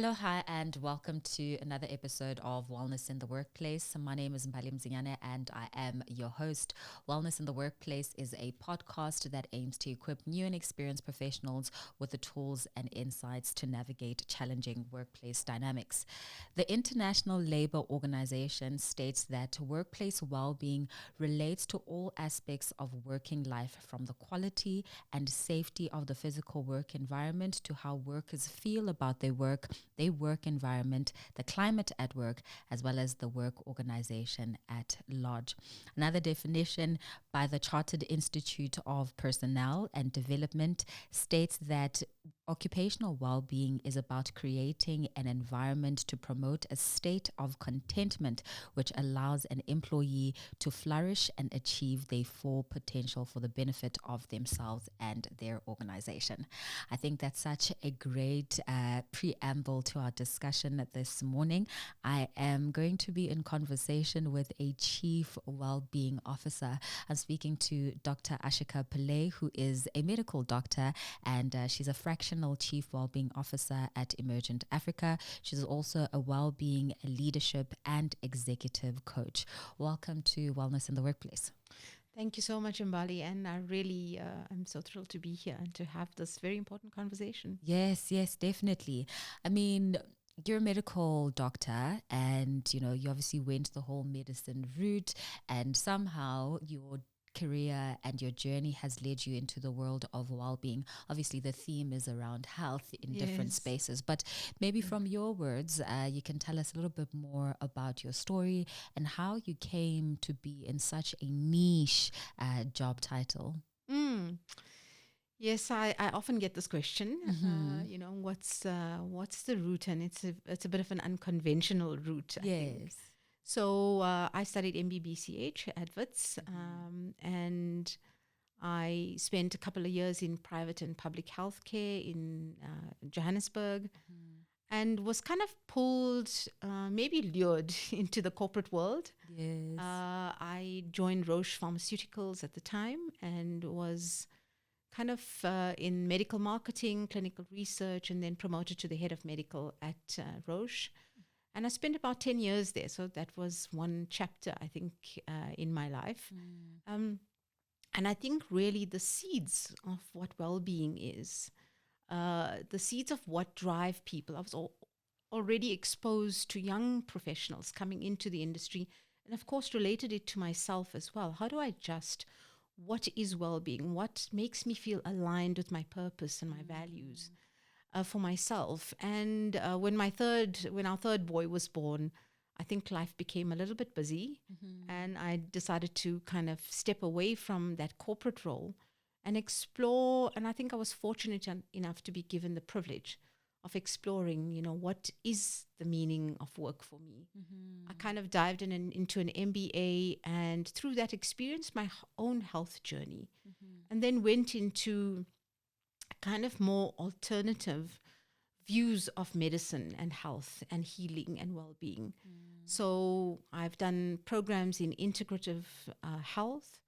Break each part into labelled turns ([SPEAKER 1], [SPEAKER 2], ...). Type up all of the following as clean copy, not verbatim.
[SPEAKER 1] Hello, hi, and welcome to another episode of Wellness in the Workplace. My name is Mpali Mzinyane and I am your host. Wellness in the Workplace is a podcast that aims to equip new and experienced professionals with the tools and insights to navigate challenging workplace dynamics. The International Labour Organization states that workplace well-being relates to all aspects of working life, from the quality and safety of the physical work environment to how workers feel about their work environment, the climate at work, as well as the work organization at large. Another definition by the Chartered Institute of Personnel and Development states that occupational well-being is about creating an environment to promote a state of contentment which allows an employee to flourish and achieve their full potential for the benefit of themselves and their organization. I think that's such a great preamble to our discussion this morning. I am going to be in conversation with a Chief Wellbeing Officer. I'm speaking to Dr. Ashika Pillay, who is a medical doctor, and she's a fractional Chief Wellbeing Officer at Emergent Africa. She's also a wellbeing leadership and executive coach. Welcome to Wellness in the Workplace.
[SPEAKER 2] Thank you so much, Mbali, and I really am so thrilled to be here and to have this very important conversation.
[SPEAKER 1] Yes, definitely. I mean, you're a medical doctor and, you obviously went the whole medicine route, and somehow your career and your journey has led you into the world of well-being. Obviously, the theme is around health in different spaces, but maybe from your words, you can tell us a little bit more about your story and how you came to be in such a niche job title.
[SPEAKER 2] Yes, I often get this question. What's the route? And it's a bit of an unconventional route, I think. So I studied MBBCH at Wits, and I spent a couple of years in private and public healthcare in Johannesburg, and was kind of pulled, maybe lured into the corporate world. I joined Roche Pharmaceuticals at the time and was kind of in medical marketing, clinical research, and then promoted to the head of medical at Roche. And I spent about 10 years there. So that was one chapter, I think, in my life. And I think really the seeds of what well-being is, the seeds of what drive people. I was already exposed to young professionals coming into the industry, and of course related it to myself as well. How do I adjust? What is well-being? What makes me feel aligned with my purpose and my values? For myself. And when our third boy was born, I think life became a little bit busy, and I decided to kind of step away from that corporate role and explore. And I think I was fortunate enough to be given the privilege of exploring, what is the meaning of work for me. I kind of dived into an MBA, and through that experienced my own health journey, and then went into kind of more alternative views of medicine and health and healing and well-being. So I've done programs in integrative health.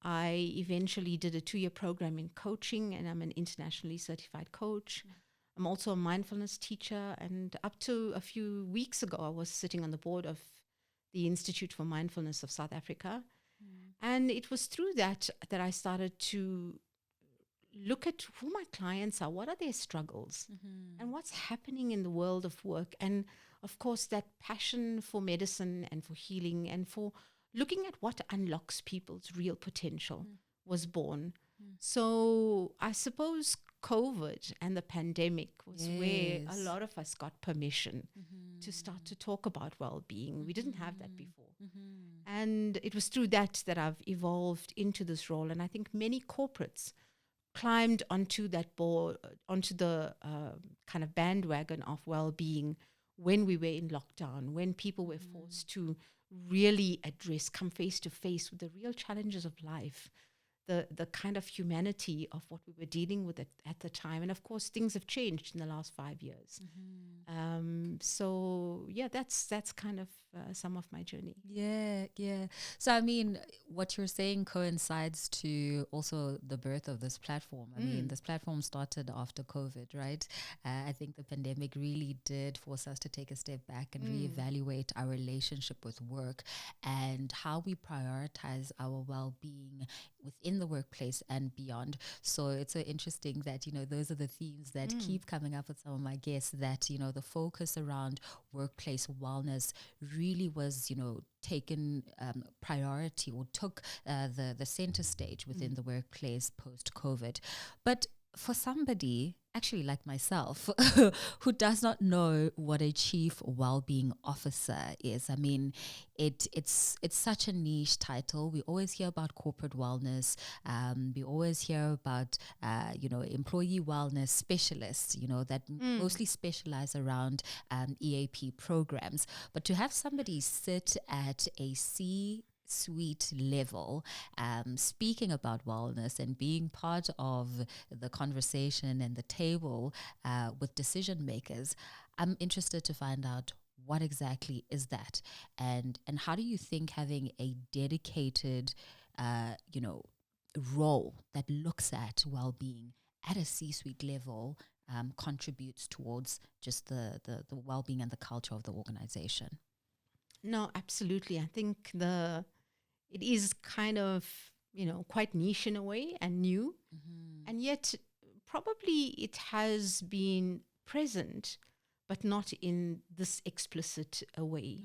[SPEAKER 2] I eventually did a 2-year program in coaching, and I'm an internationally certified coach. I'm also a mindfulness teacher, and up to a few weeks ago, I was sitting on the board of the Institute for Mindfulness of South Africa. And it was through that I started to look at who my clients are, what are their struggles, and what's happening in the world of work. And of course, that passion for medicine and for healing and for looking at what unlocks people's real potential was born. So I suppose COVID and the pandemic was where a lot of us got permission to start to talk about well-being. We didn't have that before. And it was through that I've evolved into this role. And I think many corporates climbed onto that board, onto the kind of bandwagon of well-being when we were in lockdown, when people were forced to really come face to face with the real challenges of life, the kind of humanity of what we were dealing with at the time. And of course, things have changed in the last 5 years. So yeah, that's kind of some of my journey.
[SPEAKER 1] Yeah. So, I mean, what you're saying coincides to also the birth of this platform. I mean, this platform started after COVID, right? I think the pandemic really did force us to take a step back and reevaluate our relationship with work and how we prioritize our well-being within the workplace and beyond. So it's so interesting that, those are the themes that keep coming up with some of my guests, that, the focus around workplace wellness really was, taken priority, or took the center stage within the workplace post-COVID. But for somebody, actually like myself, who does not know what a chief well-being officer is, I mean, it's such a niche title. We always hear about corporate wellness. We always hear about employee wellness specialists, that mostly specialize around EAP programs. But to have somebody sit at a C-suite level, speaking about wellness and being part of the conversation and the table with decision makers, I'm interested to find out what exactly is that, and how do you think having a dedicated role that looks at well-being at a C-suite level contributes towards just the well-being and the culture of the organization?
[SPEAKER 2] No, absolutely. I think it is kind of, quite niche in a way and new. And yet probably it has been present, but not in this explicit way.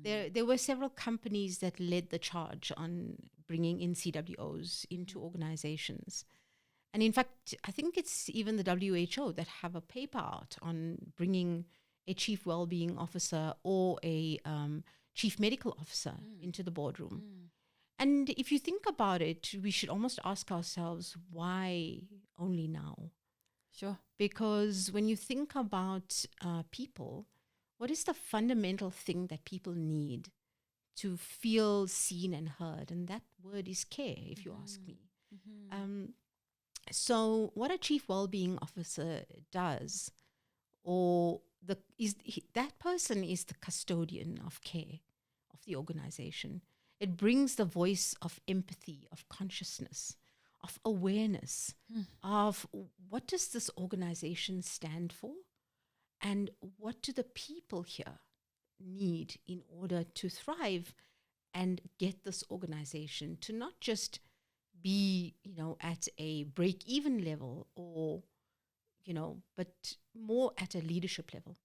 [SPEAKER 2] There were several companies that led the charge on bringing in CWOs into organizations. And in fact, I think it's even the WHO that have a paper out on bringing a chief well-being officer or a chief medical officer into the boardroom. And if you think about it, we should almost ask ourselves, why only now?
[SPEAKER 1] Sure.
[SPEAKER 2] Because when you think about people, what is the fundamental thing that people need to feel seen and heard? And that word is care, if you ask me. So what a chief well-being officer does, that person is the custodian of care of the organization. It brings the voice of empathy, of consciousness, of awareness, of what does this organization stand for, and what do the people here need in order to thrive and get this organization to not just be, at a break-even level but more at a leadership level.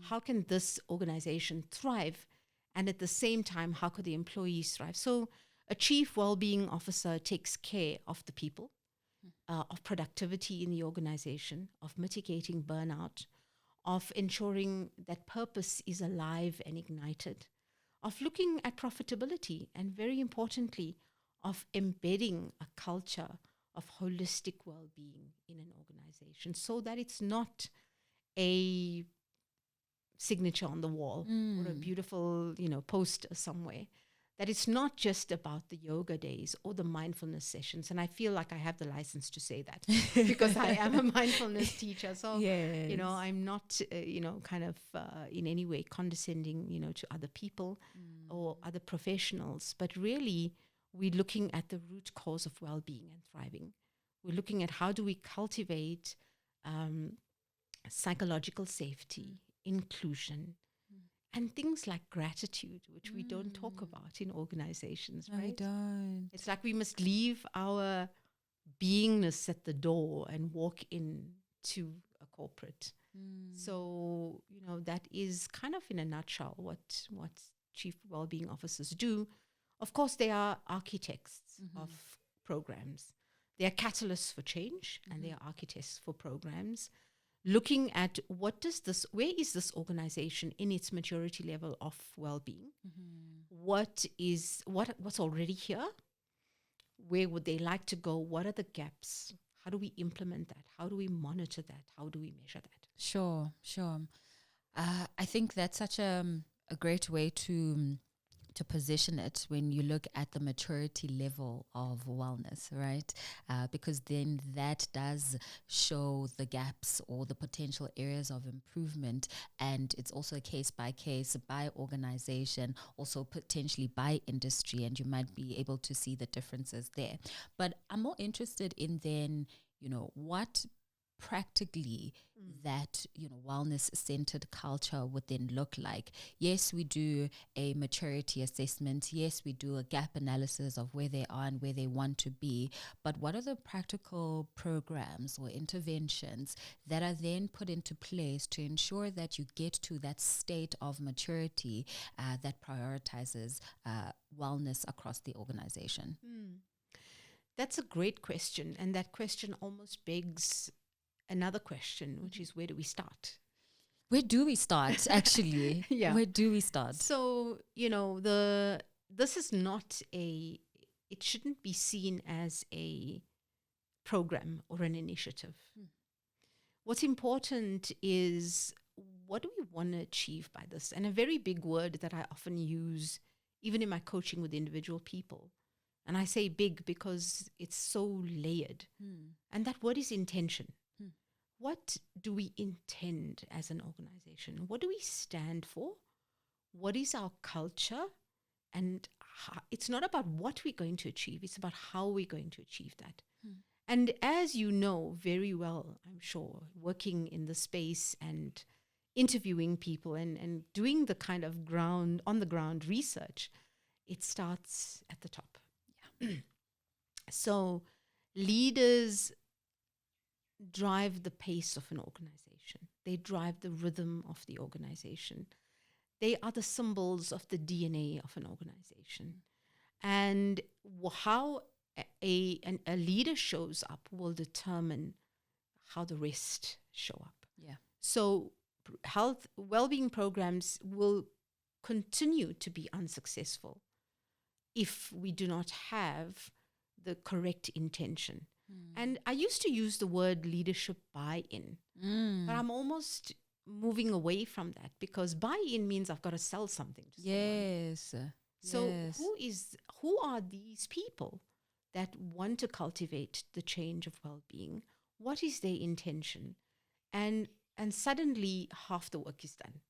[SPEAKER 2] How can this organization thrive? And at the same time, how could the employees thrive? So a chief well-being officer takes care of the people, of productivity in the organization, of mitigating burnout, of ensuring that purpose is alive and ignited, of looking at profitability, and very importantly, of embedding a culture of holistic well-being in an organization, so that it's not a signature on the wall or a beautiful, poster somewhere, that it's not just about the yoga days or the mindfulness sessions. And I feel like I have the license to say that because I am a mindfulness teacher. So,
[SPEAKER 1] Yes.
[SPEAKER 2] I'm not, in any way condescending, to other people or other professionals, but really we're looking at the root cause of well-being and thriving. We're looking at how do we cultivate psychological safety, inclusion, and things like gratitude, which we don't talk about in organizations, right?
[SPEAKER 1] We don't.
[SPEAKER 2] It's like we must leave our beingness at the door and walk into a corporate. So, that is kind of in a nutshell what chief well-being officers do. Of course, they are architects of programs. They are catalysts for change, and they are architects for programs, looking at where is this organization in its maturity level of well-being? What's already here? Where would they like to go? What are the gaps? How do we implement that? How do we monitor that? How do we measure that?
[SPEAKER 1] Sure. I think that's such a great way to to position it when you look at the maturity level of wellness, right? Because then that does show the gaps or the potential areas of improvement. And it's also case by case, by organization, also potentially by industry. And you might be able to see the differences there. But I'm more interested in then, what practically that wellness centered culture would then look like. Yes, we do a maturity assessment. Yes, we do a gap analysis of where they are and where they want to be. But what are the practical programs or interventions that are then put into place to ensure that you get to that state of maturity that prioritizes wellness across the organization?
[SPEAKER 2] That's a great question. And that question almost begs another question, which is, where do we start?
[SPEAKER 1] Where do we start, actually?
[SPEAKER 2] Yeah.
[SPEAKER 1] Where do we start?
[SPEAKER 2] So, this is not it shouldn't be seen as a program or an initiative. What's important is, what do we want to achieve by this? And a very big word that I often use, even in my coaching with individual people, and I say big because it's so layered, and that word is intention. What do we intend as an organization? What do we stand for? What is our culture? And it's not about what we're going to achieve, it's about how we're going to achieve that. And as you know very well, I'm sure, working in the space and interviewing people and doing the kind of on the ground research, it starts at the top. Yeah. So leaders drive the pace of an organization. They drive the rhythm of the organization. They are the symbols of the DNA of an organization. And how a leader shows up will determine how the rest show up.
[SPEAKER 1] Yeah.
[SPEAKER 2] So health, well-being programs will continue to be unsuccessful if we do not have the correct intention. And I used to use the word leadership buy-in, but I'm almost moving away from that, because buy-in means I've got to sell something to someone.
[SPEAKER 1] Yes.
[SPEAKER 2] So who are these people that want to cultivate the change of well-being? What is their intention? And suddenly half the work is done.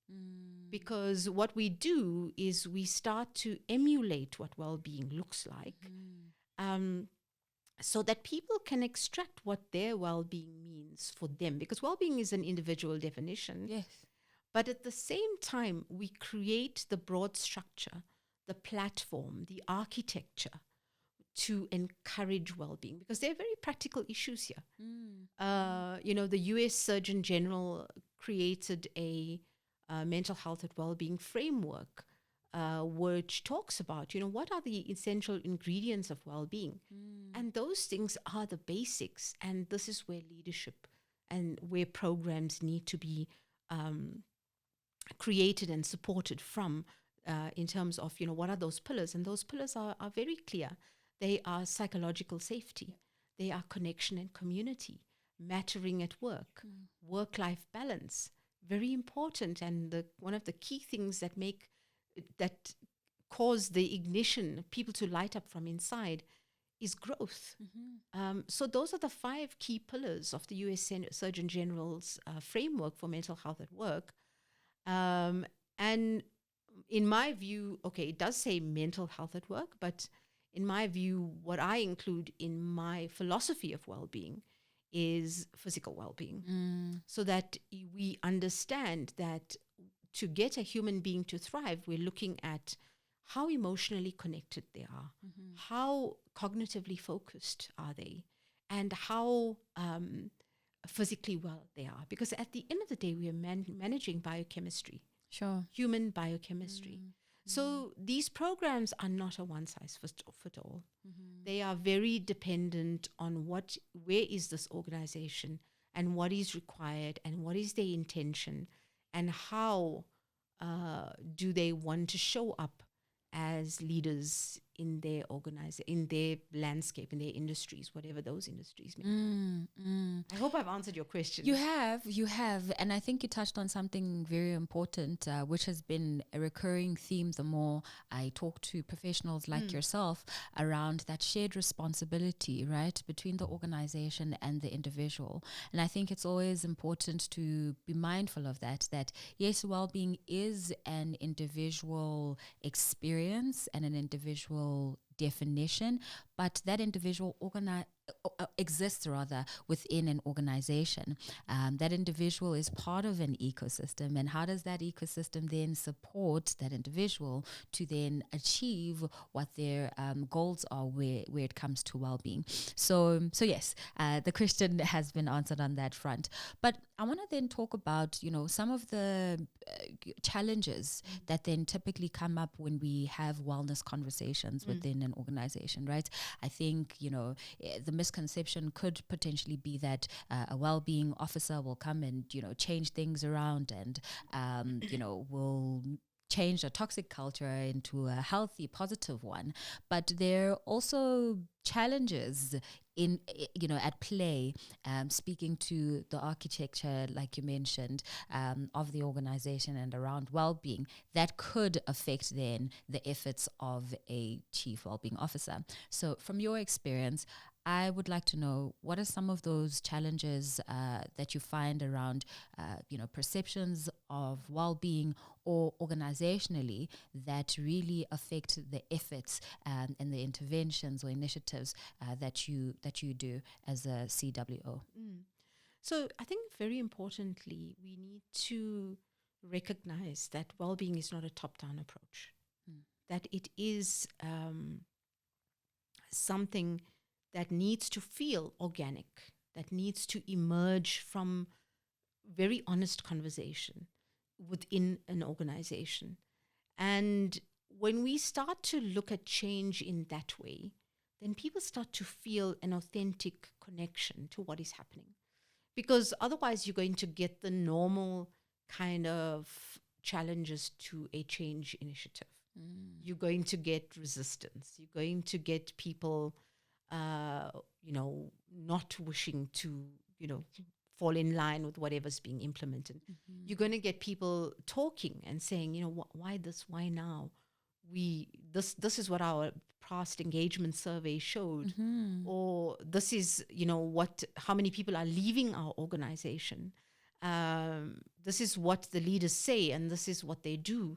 [SPEAKER 2] Because what we do is we start to emulate what well-being looks like. So that people can extract what their well-being means for them. Because well-being is an individual definition.
[SPEAKER 1] Yes.
[SPEAKER 2] But at the same time, we create the broad structure, the platform, the architecture to encourage well-being. Because there are very practical issues here. The US Surgeon General created a mental health and well-being framework, which talks about, what are the essential ingredients of well-being? And those things are the basics. And this is where leadership and where programs need to be created and supported from, in terms of, what are those pillars? And those pillars are very clear. They are psychological safety. They are connection and community, mattering at work, work-life balance, very important. And one of the key things that cause the ignition, people to light up from inside, is growth. So those are the 5 key pillars of the US Surgeon General's framework for mental health at work. And in my view, it does say mental health at work, but in my view, what I include in my philosophy of well-being is physical well-being, so that we understand that to get a human being to thrive, we're looking at how emotionally connected they are, how cognitively focused are they, and how physically well they are. Because at the end of the day, we are managing biochemistry, human biochemistry. So these programs are not a one-size-fits-all. They are very dependent on where is this organization and what is required and what is their intention and how do they want to show up as leaders in their in their landscape, in their industries, whatever those industries may be. I hope I've answered your question.
[SPEAKER 1] You have. And I think you touched on something very important, which has been a recurring theme the more I talk to professionals like yourself around that shared responsibility, right, between the organization and the individual. And I think it's always important to be mindful of that yes, well-being is an individual experience and an individual definition, but that individual exists rather within an organization. That individual is part of an ecosystem, and how does that ecosystem then support that individual to then achieve what their goals are where it comes to well-being? So yes, the question has been answered on that front. But I want to then talk about, some of the challenges that then typically come up when we have wellness conversations within an organization, right? I think, the misconception could potentially be that a well-being officer will come and, change things around and, will change a toxic culture into a healthy, positive one. But there are also challenges at play, speaking to the architecture, like you mentioned, of the organization and around well-being, that could affect then the efforts of a chief well-being officer. So from your experience, I would like to know, what are some of those challenges that you find around, perceptions of well-being or organizationally that really affect the efforts and the interventions or initiatives that you do as a CWO?
[SPEAKER 2] So I think very importantly, we need to recognize that well-being is not a top-down approach, that it is something that needs to feel organic, that needs to emerge from very honest conversation within an organization. And when we start to look at change in that way, then people start to feel an authentic connection to what is happening. Because otherwise you're going to get the normal kind of challenges to a change initiative. You're going to get resistance. You're going to get people not wishing to, fall in line with whatever's being implemented. You're going to get people talking and saying, why this, why now? This is what our past engagement survey showed, or this is, how many people are leaving our organization. This is what the leaders say, and this is what they do.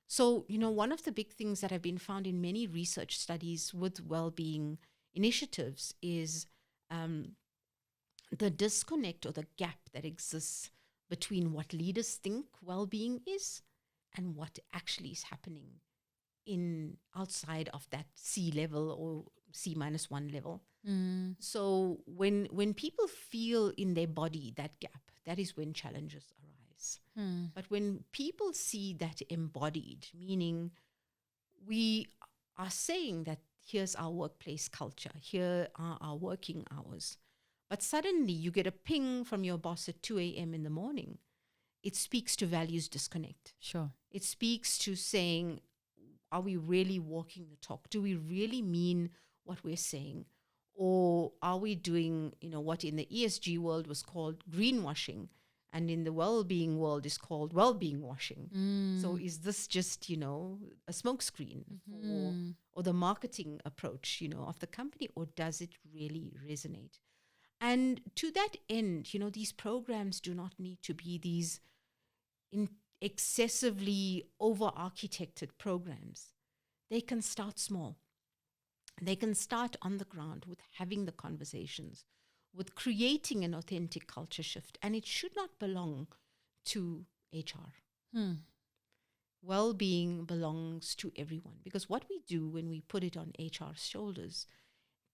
[SPEAKER 2] So, one of the big things that have been found in many research studies with well-being initiatives is the disconnect or the gap that exists between what leaders think well-being is and what actually is happening in outside of that C level or C-1 level. So when people feel in their body that gap, that is when challenges arise. But when people see that embodied, meaning we are saying that here's our workplace culture, here are our working hours, but suddenly you get a ping from your boss at 2 a.m. in the morning, it speaks to values disconnect.
[SPEAKER 1] Sure.
[SPEAKER 2] It speaks to saying, are we really walking the talk? Do we really mean what we're saying? Or are we doing, what in the ESG world was called greenwashing, and in the well-being world is called well-being washing? So is this just, a smokescreen or the marketing approach, of the company, or does it really resonate? And to that end, these programs do not need to be these excessively over-architected programs. They can start small. They can start on the ground with having the conversations, with creating an authentic culture shift. And it should not belong to HR. Well-being belongs to everyone, because what we do when we put it on HR's shoulders,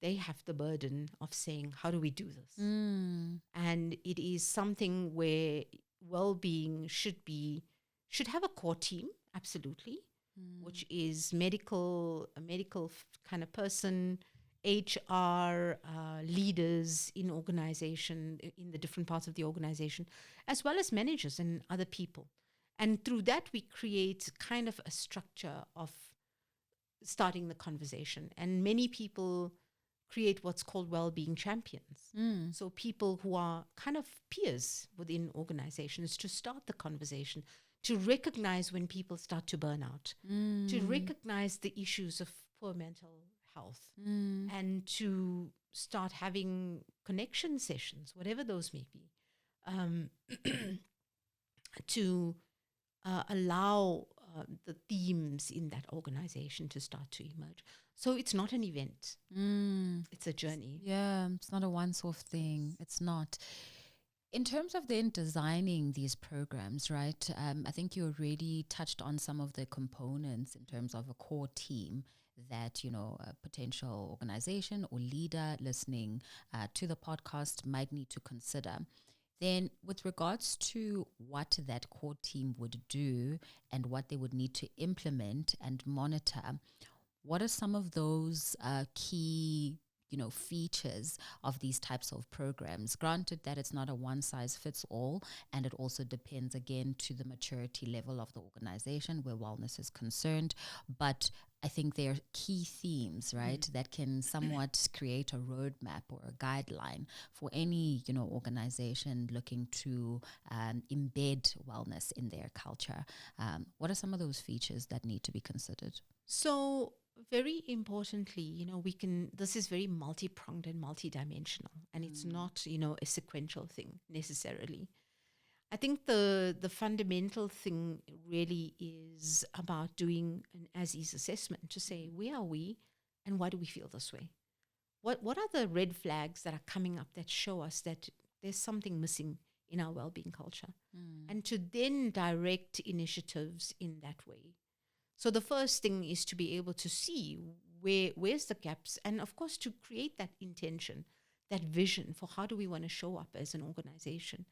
[SPEAKER 2] they have the burden of saying, how do we do this? And it is something where well-being should have a core team, absolutely, which is a medical kind of person, HR, leaders in organization, in the different parts of the organization, as well as managers and other people. And through that, we create kind of a structure of starting the conversation. And many people create what's called well-being champions. So people who are kind of peers within organizations to start the conversation, to recognize when people start to burn out, to recognize the issues of poor mental health, and to start having connection sessions, whatever those may be, to allow the themes in that organization to start to emerge. So it's not an event. It's a journey.
[SPEAKER 1] Yeah, it's not a once-off thing. It's not. In terms of then designing these programs, right, I think you already touched on some of the components in terms of a core team that, a potential organization or leader listening to the podcast might need to consider. Then with regards to what that core team would do and what they would need to implement and monitor, what are some of those key features of these types of programs? Granted that it's not a one-size-fits-all, and it also depends, again, to the maturity level of the organization where wellness is concerned. But I think there are key themes, right, that can somewhat create a roadmap or a guideline for any, organization looking to embed wellness in their culture. What are some of those features that need to be considered?
[SPEAKER 2] So very importantly, this is very multi-pronged and multi-dimensional, and it's not, a sequential thing necessarily. I think the fundamental thing really is about doing an as-is assessment to say, where are we and why do we feel this way? What are the red flags that are coming up that show us that there's something missing in our well-being culture? And to then direct initiatives in that way. So the first thing is to be able to see where's the gaps, and of course to create that intention, that vision for how do we want to show up as an organization.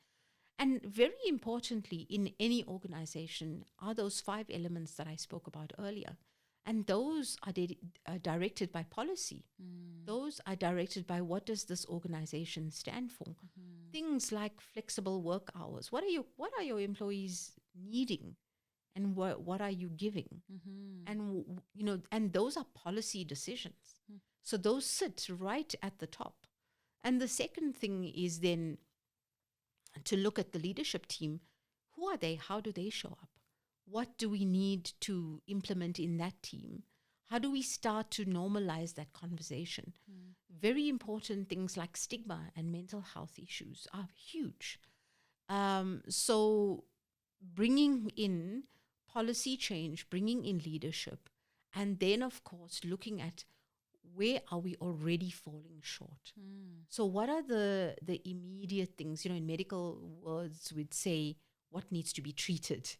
[SPEAKER 2] And very importantly, in any organization are those 5 elements that I spoke about earlier. And those are directed by policy. Those are directed by what does this organization stand for. Things like flexible work hours. What are your employees needing? And what are you giving? And and those are policy decisions. So those sit right at the top. And the second thing is then to look at the leadership team. Who are they? How do they show up? What do we need to implement in that team? How do we start to normalize that conversation? Very important things like stigma and mental health issues are huge. So bringing in policy change, bringing in leadership, and then, of course, looking at where are we already falling short. So what are the immediate things? In medical words, we'd say what needs to be treated,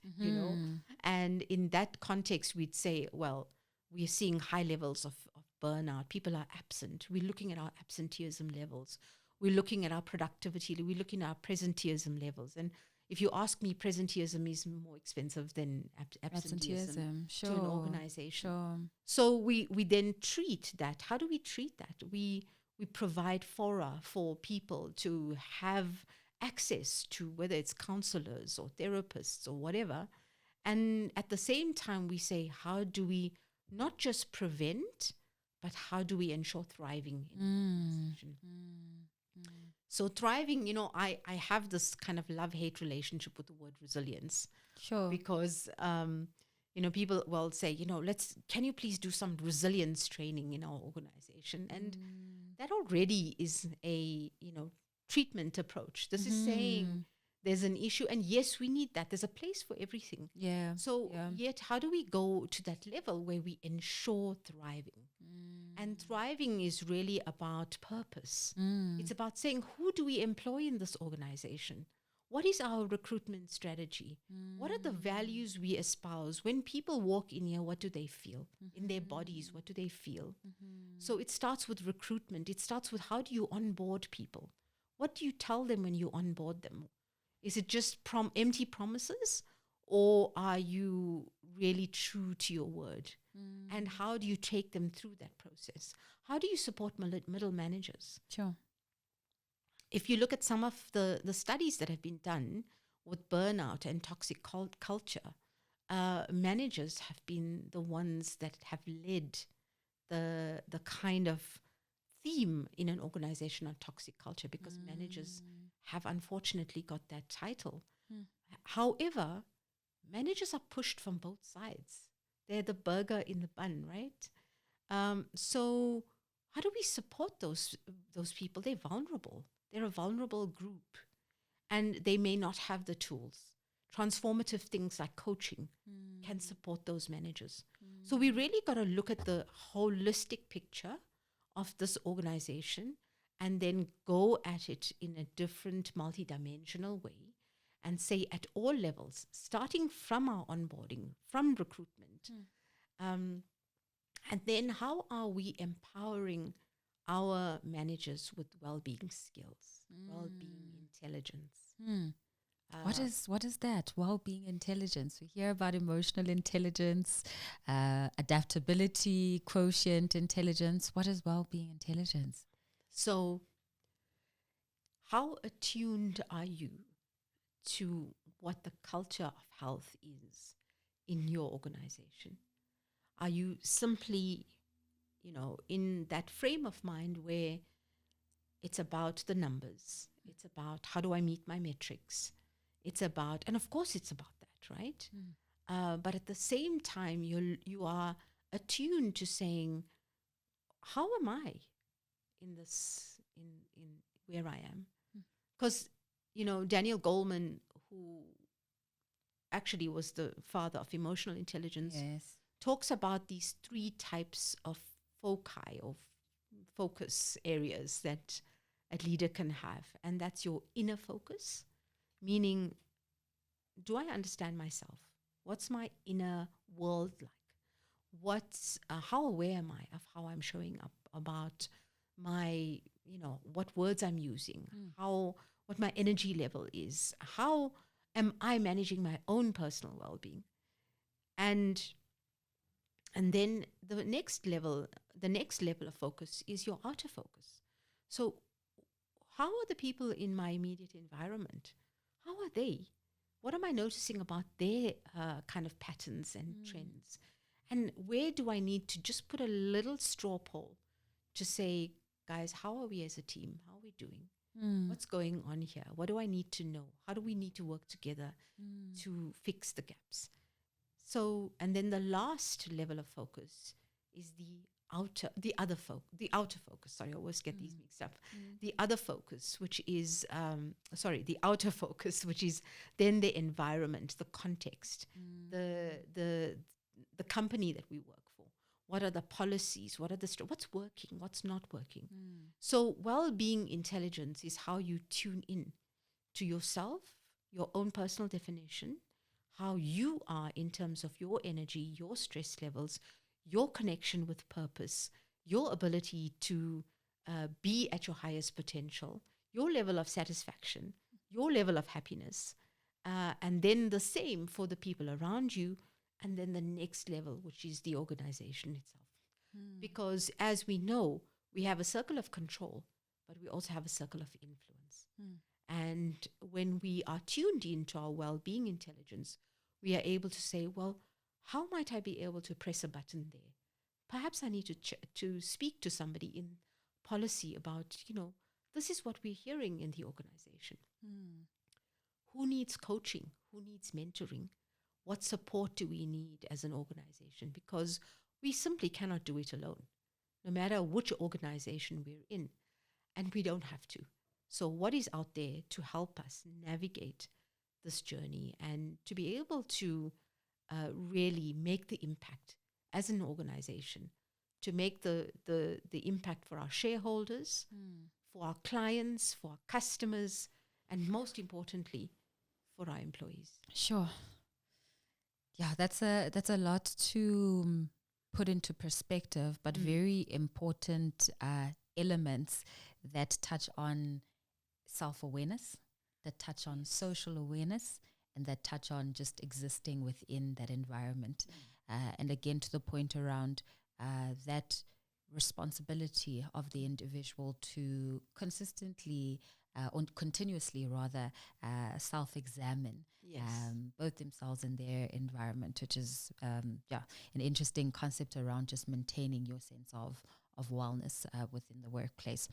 [SPEAKER 2] and in that context, we'd say, well, we're seeing high levels of burnout. People are absent. We're looking at our absenteeism levels. We're looking at our productivity. We're looking at our presenteeism levels. And if you ask me, presenteeism is more expensive than absenteeism to an organization.
[SPEAKER 1] Sure.
[SPEAKER 2] So we then treat that. How do we treat that? We provide fora for people to have access to, whether it's counselors or therapists or whatever. And at the same time, we say, how do we not just prevent, but how do we ensure thriving in the organization? So thriving, I have this kind of love-hate relationship with the word resilience.
[SPEAKER 1] Sure.
[SPEAKER 2] Because, people will say, can you please do some resilience training in our organization? And that already is a, treatment approach. This is saying there's an issue, and yes, we need that. There's a place for everything.
[SPEAKER 1] Yeah.
[SPEAKER 2] So yet, how do we go to that level where we ensure thriving? And thriving is really about purpose. It's about saying, who do we employ in this organization? What is our recruitment strategy? What are the values we espouse? When people walk in here, what do they feel? In their bodies, what do they feel? So it starts with recruitment. It starts with, how do you onboard people? What do you tell them when you onboard them? Is it just empty promises? Or are you really true to your word? And how do you take them through that process? How do you support middle managers?
[SPEAKER 1] Sure.
[SPEAKER 2] If you look at some of the studies that have been done with burnout and toxic culture, managers have been the ones that have led the kind of theme in an organization on toxic culture, because managers have unfortunately got that title. However, managers are pushed from both sides. They're the burger in the bun, right? So how do we support those people? They're vulnerable. They're a vulnerable group, and they may not have the tools. Transformative things like coaching can support those managers. So we really got to look at the holistic picture of this organization and then go at it in a different multidimensional way and say at all levels, starting from our onboarding, from recruitment, and then how are we empowering our managers with well-being skills, well-being intelligence.
[SPEAKER 1] What is that? Well-being intelligence. We hear about emotional intelligence, adaptability, quotient intelligence. What is well-being intelligence?
[SPEAKER 2] So how attuned are you to what the culture of health is in your organization? Are you simply, in that frame of mind where it's about the numbers, it's about how do I meet my metrics, it's about, and of course it's about that, right? But at the same time, you are attuned to saying, how am I in this, in where I am? Because, Daniel Goleman, who actually was the father of emotional intelligence, talks about these 3 types of foci, of focus areas that a leader can have. And that's your inner focus, meaning, do I understand myself? What's my inner world like? How aware am I of how I'm showing up, about my, what words I'm using, what my energy level is, how am I managing my own personal well-being? And then the next level of focus is your outer focus. So how are the people in my immediate environment? How are they? What am I noticing about their kind of patterns and trends? And where do I need to just put a little straw poll to say, guys, how are we as a team? How are we doing? What's going on here? What do I need to know? How do we need to work together to fix the gaps? So, and then the last level of focus is the outer focus. Sorry, I always get these mixed up. The other focus, which is, the outer focus, which is then the environment, the context, the company that we work for. What are the policies? What's working? What's not working? So well-being intelligence is how you tune in to yourself, your own personal definition, how you are in terms of your energy, your stress levels, your connection with purpose, your ability to be at your highest potential, your level of satisfaction, your level of happiness, and then the same for the people around you, and then the next level, which is the organization itself. Because as we know, we have a circle of control, but we also have a circle of influence. And when we are tuned into our well-being intelligence, we are able to say, well, how might I be able to press a button there? Perhaps I need to speak to somebody in policy about, this is what we're hearing in the organization. Who needs coaching? Who needs mentoring? What support do we need as an organization? Because we simply cannot do it alone, no matter which organization we're in, and we don't have to. So what is out there to help us navigate this journey and to be able to really make the impact as an organization, to make the impact for our shareholders, for our clients, for our customers, and most importantly, for our employees.
[SPEAKER 1] Sure. Yeah, that's a lot to put into perspective, but very important elements that touch on self-awareness, that touch on social awareness, and that touch on just existing within that environment. And again, to the point around that responsibility of the individual to consistently or continuously rather self-examine
[SPEAKER 2] Yes.
[SPEAKER 1] both themselves and their environment, which is an interesting concept around just maintaining your sense of wellness within the workplace.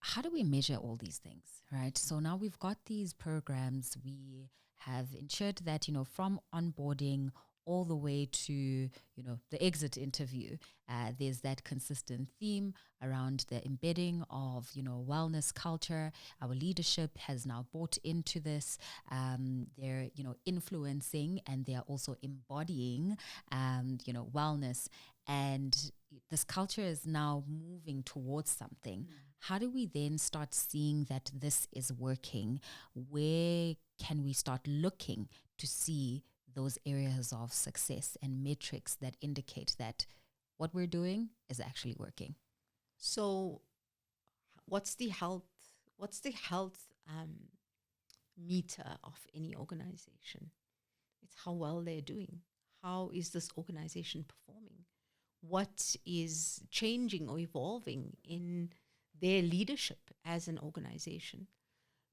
[SPEAKER 1] How do we measure all these things, right? So now we've got these programs. We have ensured that, from onboarding all the way to, the exit interview, there's that consistent theme around the embedding of, wellness culture. Our leadership has now bought into this. They're, influencing, and they're also embodying, wellness. And this culture is now moving towards something. How do we then start seeing that this is working? Where can we start looking to see those areas of success and metrics that indicate that what we're doing is actually working?
[SPEAKER 2] So, what's the health? What's the health meter of any organization? It's how well they're doing. How is this organization performing? What is changing or evolving in their leadership as an organization?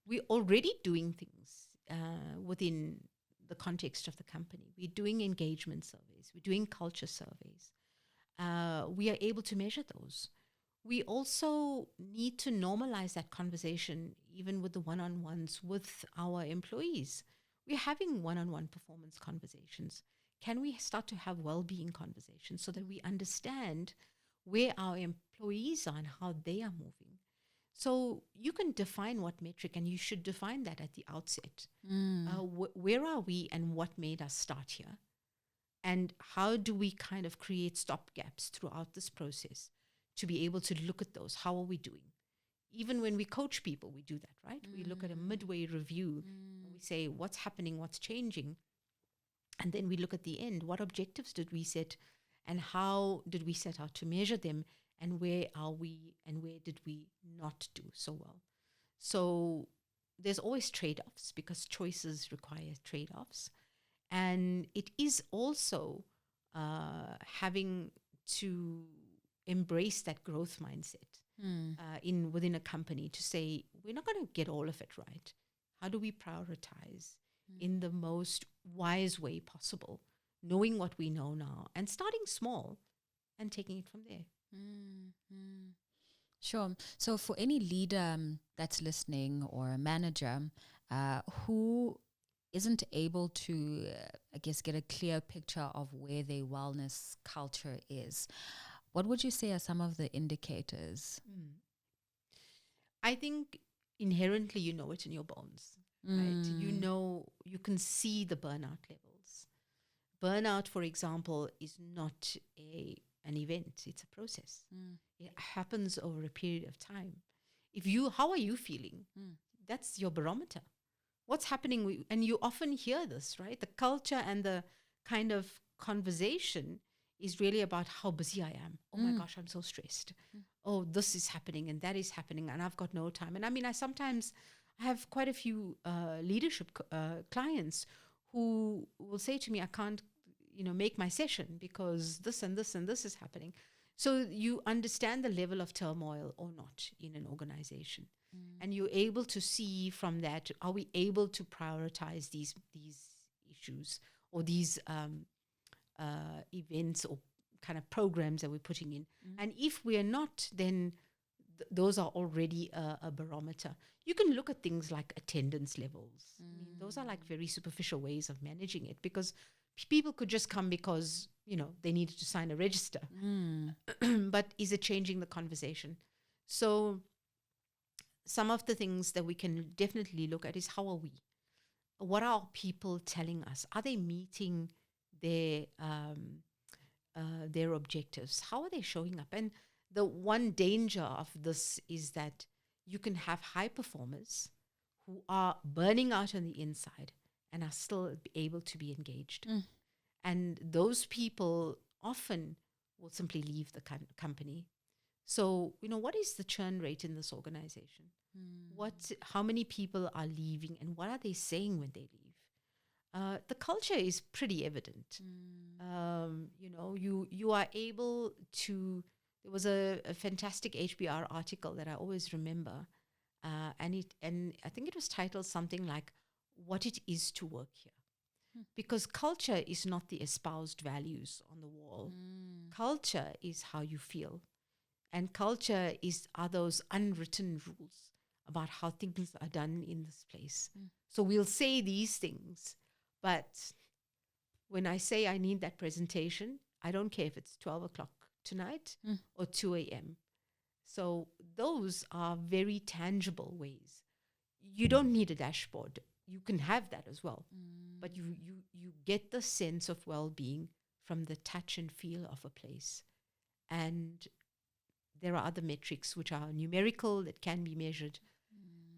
[SPEAKER 2] We're already doing things within the context of the company. We're doing engagement surveys. We're doing culture surveys. We are able to measure those. We also need to normalize that conversation, even with the one-on-ones with our employees. We're having one-on-one performance conversations. Can we start to have well-being conversations so that we understand where our employees are and how they are moving? So you can define what metric, and you should define that at the outset. Where are we and what made us start here? And how do we kind of create stop gaps throughout this process to be able to look at those? How are we doing? Even when we coach people, we do that, right? We look at a midway review and we say, what's happening, what's changing? And then we look at the end. What objectives did we set, and how did we set out to measure them? And where are we, and where did we not do so well? So there's always trade-offs, because choices require trade-offs. And it is also having to embrace that growth mindset within a company, to say, we're not going to get all of it right. How do we prioritize in the most wise way possible, knowing what we know now and starting small and taking it from there?
[SPEAKER 1] Sure. So for any leader that's listening, or a manager who isn't able to, get a clear picture of where their wellness culture is, what would you say are some of the indicators?
[SPEAKER 2] I think inherently you know it in your bones, right? You can see the burnout levels. Burnout, for example, is not an event, it's a process. It happens over a period of time. How are you feeling? That's your barometer. What's happening? And you often hear this, right? The culture and the kind of conversation is really about how busy I am. Oh my gosh, I'm so stressed. Oh, this is happening and that is happening, and I've got no time. And I mean, I have quite a few leadership clients who will say to me, I can't, make my session because this and this and this is happening. So you understand the level of turmoil or not in an organization. And you're able to see from that, are we able to prioritize these issues or these events or kind of programs that we're putting in? And if we are not, then those are already a barometer. You can look at things like attendance levels. I mean, those are like very superficial ways of managing it, because people could just come because, they needed to sign a register. But is it changing the conversation? So some of the things that we can definitely look at is, how are we? What are people telling us? Are they meeting their objectives? How are they showing up? And the one danger of this is that you can have high performers who are burning out on the inside and are still able to be engaged. And those people often will simply leave the company. So, what is the churn rate in this organization? How many people are leaving, and what are they saying when they leave? The culture is pretty evident. You are able to. There was a fantastic HBR article that I always remember, and I think it was titled something like, what it is to work here. Because culture is not the espoused values on the wall. Culture is how you feel. And culture are those unwritten rules about how things are done in this place. So we'll say these things, but when I say I need that presentation, I don't care if it's 12 o'clock tonight or 2 a.m. So those are very tangible ways. You don't need a dashboard. You can have that as well. But you get the sense of well-being from the touch and feel of a place. And there are other metrics which are numerical that can be measured.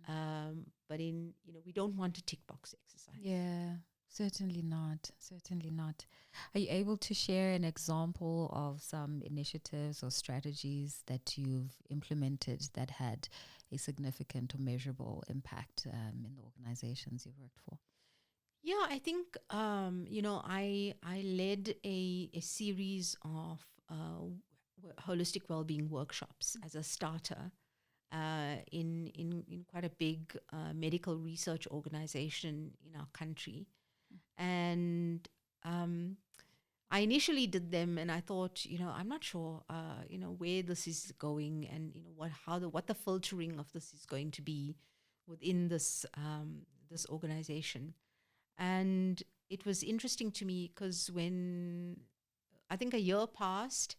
[SPEAKER 2] But we don't want a tick box exercise.
[SPEAKER 1] Yeah, certainly not. Certainly not. Are you able to share an example of some initiatives or strategies that you've implemented that had a significant or measurable impact in the organizations you've worked for?
[SPEAKER 2] Yeah, I think I led a series of holistic well-being workshops as a starter in quite a big medical research organization in our country, and I initially did them, and I thought, I'm not sure, where this is going, and what the filtering of this is going to be within this organization. And it was interesting to me because when I think a year passed,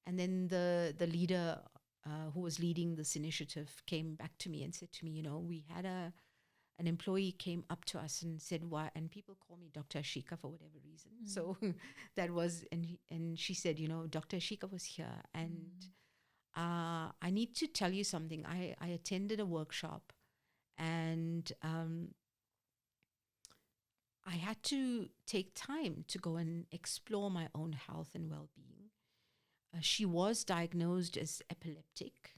[SPEAKER 2] and then the leader who was leading this initiative came back to me and said to me, we had an employee came up to us and said, why, and people call me Dr. Ashika for whatever reason. So that was, and she said, Dr. Ashika was here, and I need to tell you something. I attended a workshop, and I had to take time to go and explore my own health and well-being. She was diagnosed as epileptic,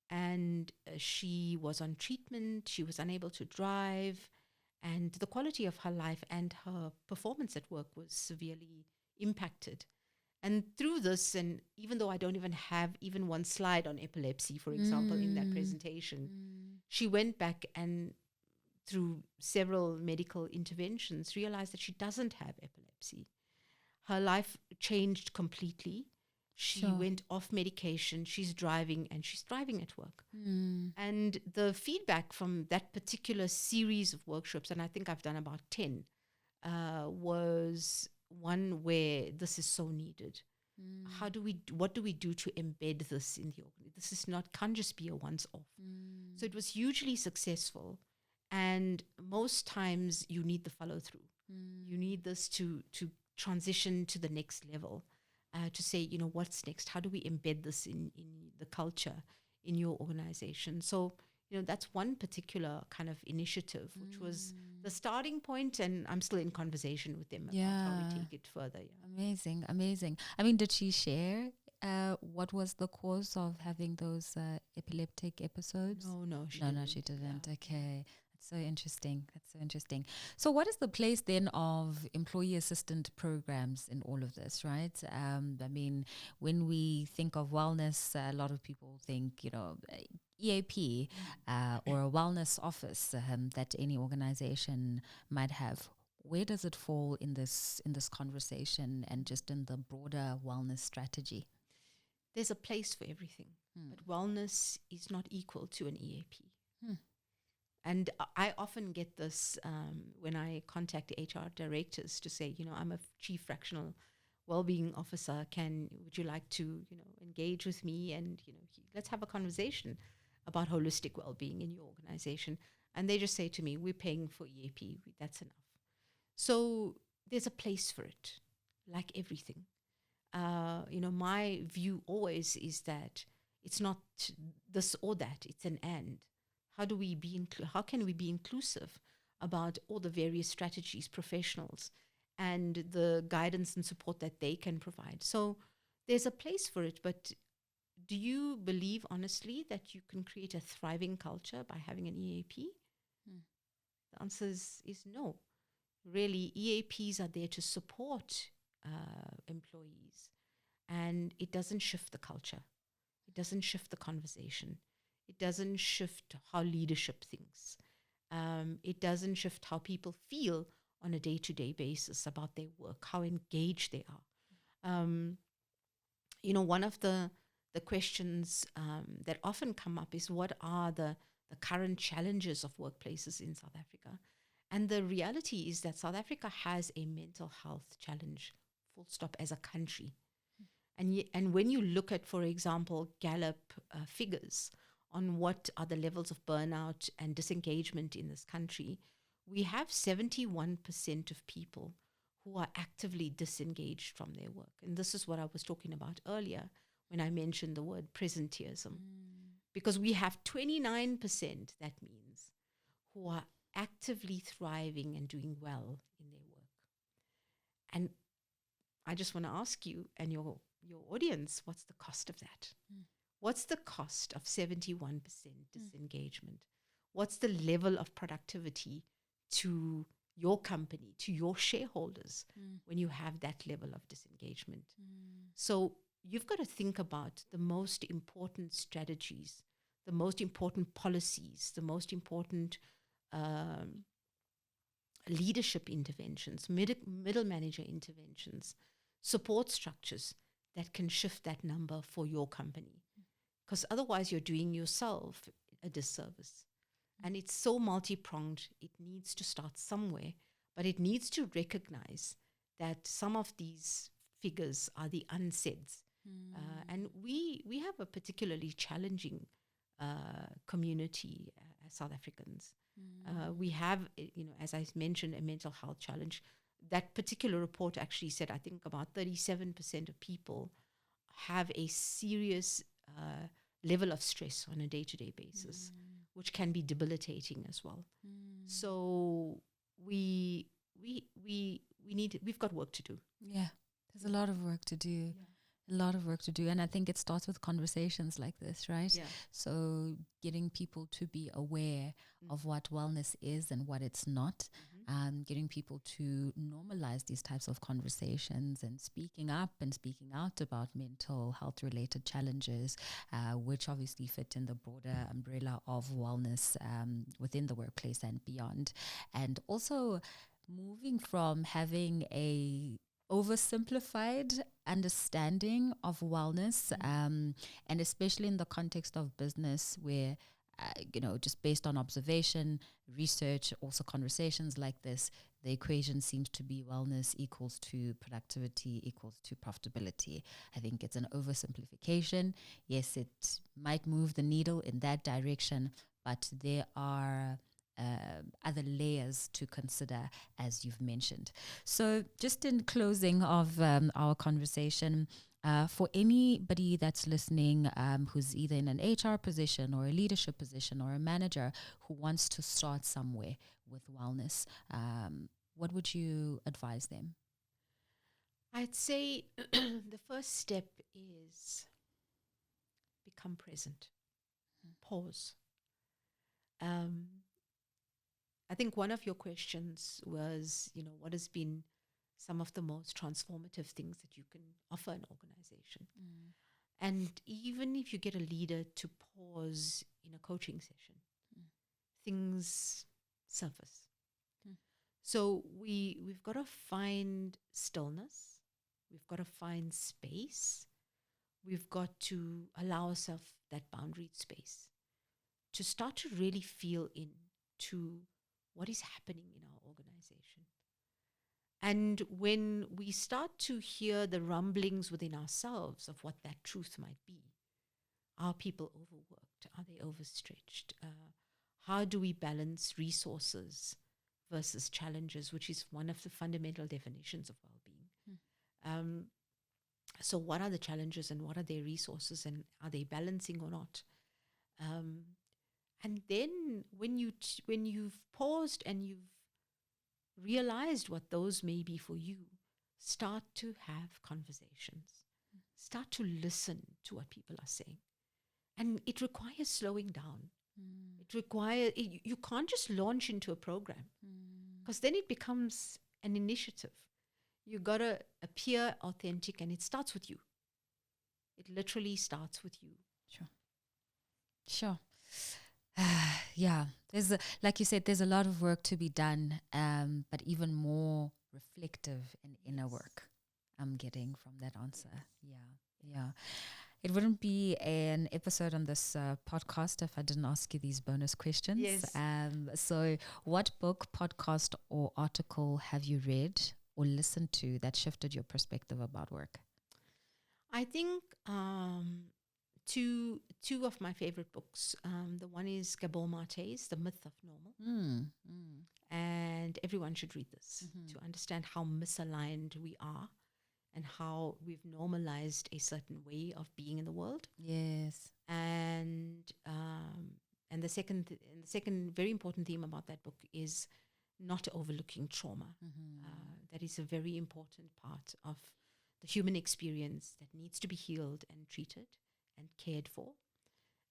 [SPEAKER 2] and she was on treatment. She was unable to drive, and the quality of her life and her performance at work was severely impacted. And through this, and even though I don't even have even one slide on epilepsy, for example, in that presentation, she went back and through several medical interventions, realized that she doesn't have epilepsy. Her life changed completely. She went off medication, she's driving, and she's thriving at work. And the feedback from that particular series of workshops, and I think I've done about 10, was one where this is so needed. What do we do to embed this in the organization? Can't just be a once off. So it was hugely successful. And most times you need the follow through. You need this to transition to the next level, to say, what's next? How do we embed this in the culture in your organization? So, that's one particular kind of initiative, which was the starting point, and I'm still in conversation with them about how we take it further. Yeah.
[SPEAKER 1] Amazing. I mean, did she share what was the cause of having those epileptic episodes?
[SPEAKER 2] No, she
[SPEAKER 1] didn't. Yeah. Okay. That's so interesting. So what is the place then of employee assistant programs in all of this, right? I mean, when we think of wellness, a lot of people think, EAP or a wellness office that any organization might have. Where does it fall in this conversation and just in the broader wellness strategy?
[SPEAKER 2] There's a place for everything, but wellness is not equal to an EAP. And I often get this when I contact HR directors to say, I'm a chief fractional well-being officer. Would you like to, engage with me and, let's have a conversation about holistic well-being in your organization. And they just say to me, we're paying for EAP. That's enough. So there's a place for it, like everything. My view always is that it's not this or that, it's an and. How can we be inclusive about all the various strategies, professionals, and the guidance and support that they can provide? So there's a place for it, but do you believe honestly that you can create a thriving culture by having an EAP? The answer is no. Really, EAPs are there to support employees, and it doesn't shift the culture. It doesn't shift the conversation. It doesn't shift how leadership thinks. It doesn't shift how people feel on a day-to-day basis about their work, how engaged they are. One of the questions that often come up is, what are the current challenges of workplaces in South Africa? And the reality is that South Africa has a mental health challenge, full stop, as a country. And when you look at, for example, Gallup figures on what are the levels of burnout and disengagement in this country, we have 71% of people who are actively disengaged from their work. And this is what I was talking about earlier when I mentioned the word presenteeism. Because we have 29%, that means, who are actively thriving and doing well in their work. And I just want to ask you and your audience, what's the cost of that? What's the cost of 71% disengagement? What's the level of productivity to your company, to your shareholders, when you have that level of disengagement? So you've got to think about the most important strategies, the most important policies, the most important leadership interventions, middle manager interventions, support structures that can shift that number for your company. Because otherwise you're doing yourself a disservice. And it's so multi-pronged, it needs to start somewhere, but it needs to recognize that some of these figures are the unsaids. And we have a particularly challenging community as South Africans. We have, as I mentioned, a mental health challenge. That particular report actually said, I think about 37% of people have a serious level of stress on a day-to-day basis, which can be debilitating as well. So we've got work to do.
[SPEAKER 1] Yeah, there's a lot of work to do. Yeah. A lot of work to do. And I think it starts with conversations like this, right?
[SPEAKER 2] Yeah.
[SPEAKER 1] So getting people to be aware of what wellness is and what it's not, getting people to normalize these types of conversations and speaking up and speaking out about mental health related challenges, which obviously fit in the broader umbrella of wellness within the workplace and beyond. And also moving from having a oversimplified understanding of wellness, and especially in the context of business where, just based on observation, research, also conversations like this, the equation seems to be wellness equals to productivity equals to profitability. I think it's an oversimplification. Yes, it might move the needle in that direction, but there are other layers to consider, as you've mentioned. So just in closing of our conversation, for anybody that's listening who's either in an HR position or a leadership position or a manager who wants to start somewhere with wellness, what would you advise them?
[SPEAKER 2] I'd say the first step is become present. Pause. I think one of your questions was, what has been some of the most transformative things that you can offer an organization? And even if you get a leader to pause in a coaching session, things surface. So we've got to find stillness. We've got to find space. We've got to allow ourselves that boundaried space to start to really feel into what is happening in our organization. And when we start to hear the rumblings within ourselves of what that truth might be, are people overworked? Are they overstretched? How do we balance resources versus challenges, which is one of the fundamental definitions of well-being? So what are the challenges and what are their resources, and are they balancing or not? And then when you've paused and you've realized what those may be for you, start to have conversations. Start to listen to what people are saying. And it requires slowing down. It requires, you can't just launch into a program, because then it becomes an initiative. You got to appear authentic, and it starts with you. It literally starts with you.
[SPEAKER 1] Sure. Yeah, Like you said, there's a lot of work to be done, but even more reflective and inner work I'm getting from that answer. Yeah. It wouldn't be an episode on this podcast if I didn't ask you these bonus questions.
[SPEAKER 2] Yes.
[SPEAKER 1] So what book, podcast, or article have you read or listened to that shifted your perspective about work?
[SPEAKER 2] I think two of my favorite books. The one is Gabor Mate's The Myth of Normal. And everyone should read this to understand how misaligned we are and how we've normalized a certain way of being in the world.
[SPEAKER 1] Yes.
[SPEAKER 2] And the second very important theme about that book is not overlooking trauma. That is a very important part of the human experience that needs to be healed and treated and cared for.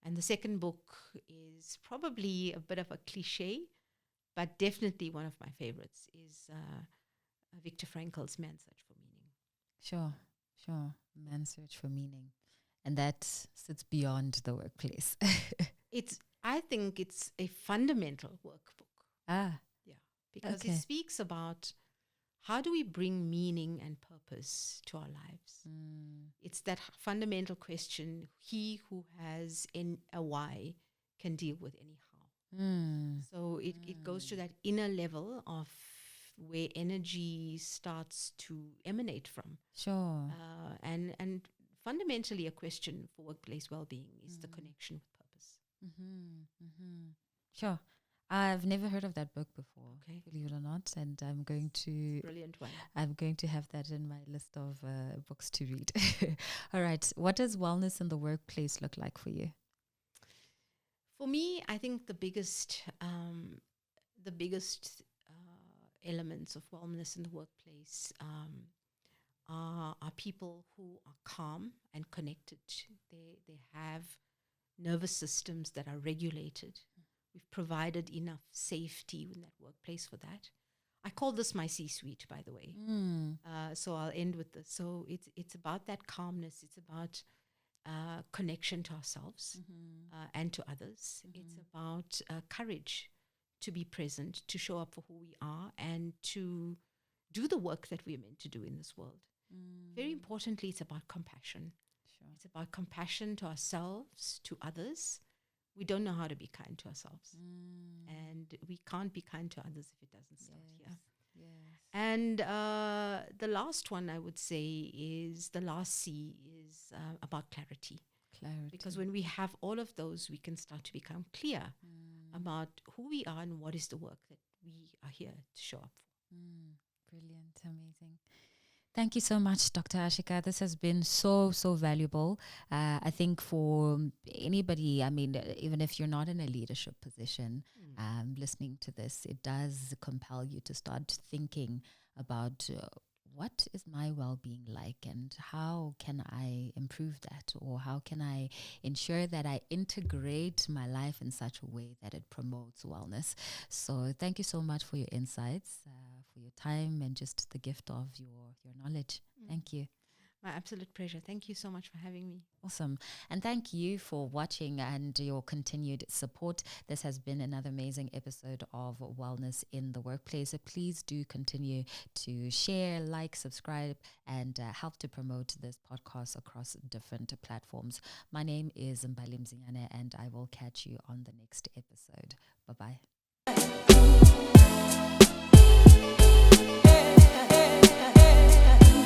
[SPEAKER 2] And the second book is probably a bit of a cliche, but definitely one of my favorites is Viktor Frankl's Man's Search for Meaning.
[SPEAKER 1] Sure. Man's Search for Meaning. And that sits beyond the workplace.
[SPEAKER 2] I think it's a fundamental workbook.
[SPEAKER 1] Yeah.
[SPEAKER 2] Because it speaks about how do we bring meaning and purpose to our lives? It's that fundamental question, he who has a why can deal with any how. So it goes to that inner level of where energy starts to emanate from.
[SPEAKER 1] Sure.
[SPEAKER 2] And fundamentally a question for workplace well-being is the connection with purpose.
[SPEAKER 1] Sure. I've never heard of that book before,
[SPEAKER 2] okay,
[SPEAKER 1] believe it or not, and I'm going to
[SPEAKER 2] brilliant one.
[SPEAKER 1] I'm going to have that in my list of books to read. All right. What does wellness in the workplace look like for you?
[SPEAKER 2] For me, I think the biggest elements of wellness in the workplace are people who are calm and connected. They have nervous systems that are regulated. We've provided enough safety in that workplace for that. I call this my C-suite, by the way. So I'll end with this. So it's about that calmness. It's about connection to ourselves and to others. It's about courage to be present, to show up for who we are, and to do the work that we're meant to do in this world. Very importantly, it's about compassion.
[SPEAKER 1] Sure.
[SPEAKER 2] It's about compassion to ourselves, to others. We don't know how to be kind to ourselves. And we can't be kind to others if it doesn't start here.
[SPEAKER 1] Yes.
[SPEAKER 2] And the last one I would say is, the last C is about clarity. Because when we have all of those, we can start to become clear about who we are and what is the work that we are here to show up for.
[SPEAKER 1] Brilliant. Amazing. Thank you so much, Dr. Ashika. This has been so valuable. I think for anybody, I mean, even if you're not in a leadership position, listening to this, it does compel you to start thinking about what is my well-being like, and how can I improve that, or how can I ensure that I integrate my life in such a way that it promotes wellness. So thank you so much for your insights, for your time, and just the gift of your knowledge. Thank you.
[SPEAKER 2] My absolute pleasure. Thank you so much for having me.
[SPEAKER 1] Awesome. And thank you for watching and your continued support. This has been another amazing episode of Wellness in the Workplace. So please do continue to share, like, subscribe, and help to promote this podcast across different platforms. My name is Mbalim Zingane, and I will catch you on the next episode. Bye-bye.